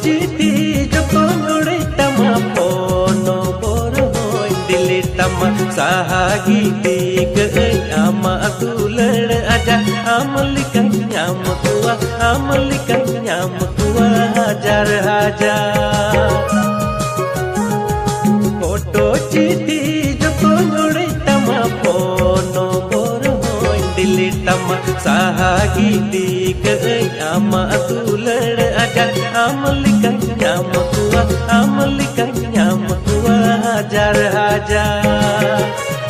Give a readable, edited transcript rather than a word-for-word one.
chiti joko nore tama pono boro hoy dili tama sahagi dik ama tular aja amalikan nyam tua hajar hajar photo चीती जको नोड़े तमा पोनो bore होय दिली तमा साहागी दीक आमा तुलड़ आजा आमलिका न्याम कुआ हाजार हाजार